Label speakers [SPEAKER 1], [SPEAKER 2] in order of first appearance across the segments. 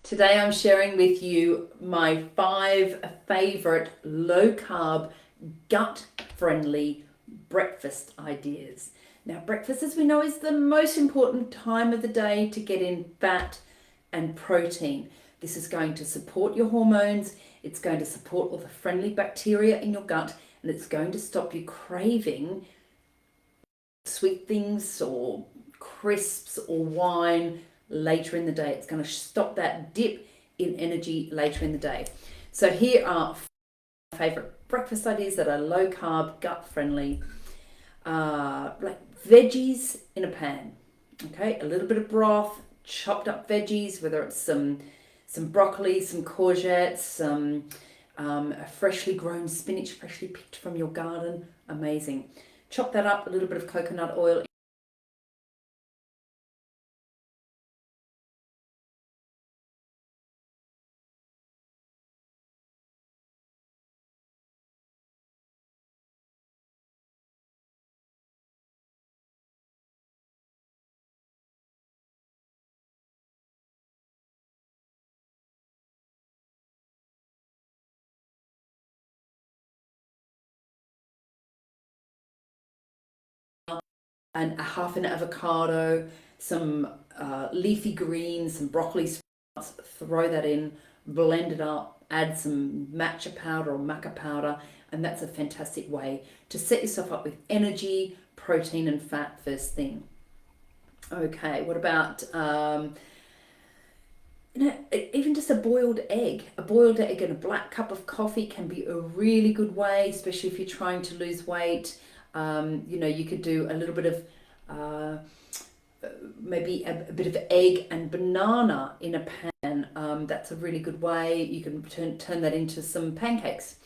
[SPEAKER 1] Today I'm sharing with you my 5 favorite low carb, gut friendly breakfast ideas. Now, breakfast, as we know, is the most important time of the day to get in fat and protein. This is going to support your hormones, it's going to support all the friendly bacteria in your gut, and it's going to stop you craving sweet things or crisps or wine later in the day. It's going to stop that dip in energy later in the day. So here are my favorite breakfast ideas that are low carb, gut friendly, like veggies in a pan. Okay, a little bit of broth, chopped up veggies, whether it's some broccoli, some courgettes, some freshly grown spinach, freshly picked from your garden. Amazing. Chop that up, a little bit of coconut oil. And a half an avocado, some leafy greens, some broccoli sprouts, throw that in, blend it up, add some matcha powder or maca powder, and that's a fantastic way to set yourself up with energy, protein, and fat first thing. Okay, what about even just a boiled egg? A boiled egg and a black cup of coffee can be a really good way, especially if you're trying to lose weight. You could do a little bit of uh, maybe a bit of egg and banana in a pan. That's a really good way. You can turn that into some pancakes.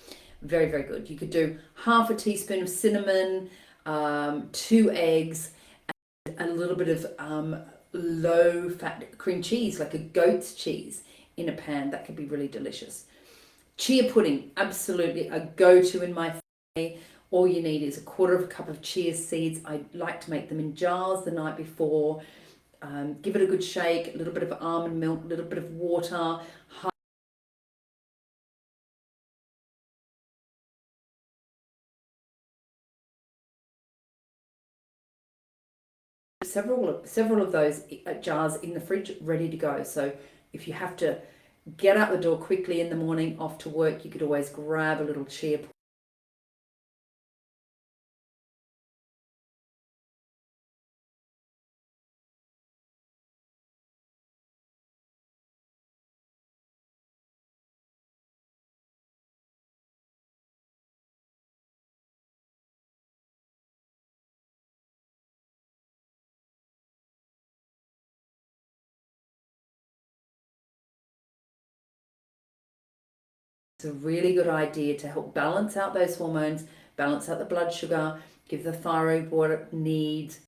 [SPEAKER 1] Very, very good. You could do half a teaspoon of cinnamon, 2 eggs, a little bit of low fat cream cheese, like a goat's cheese, in a pan. That could be really delicious. Chia pudding, absolutely a go-to in my family. All you need is a quarter of a cup of chia seeds. I like to make them in jars the night before. Give it a good shake, a little bit of almond milk, a little bit of water. Several of those jars in the fridge ready to go. So if you have to get out the door quickly in the morning off to work, you could always grab a little chia. It's a really good idea to help balance out those hormones, balance out the blood sugar, give the thyroid what it needs,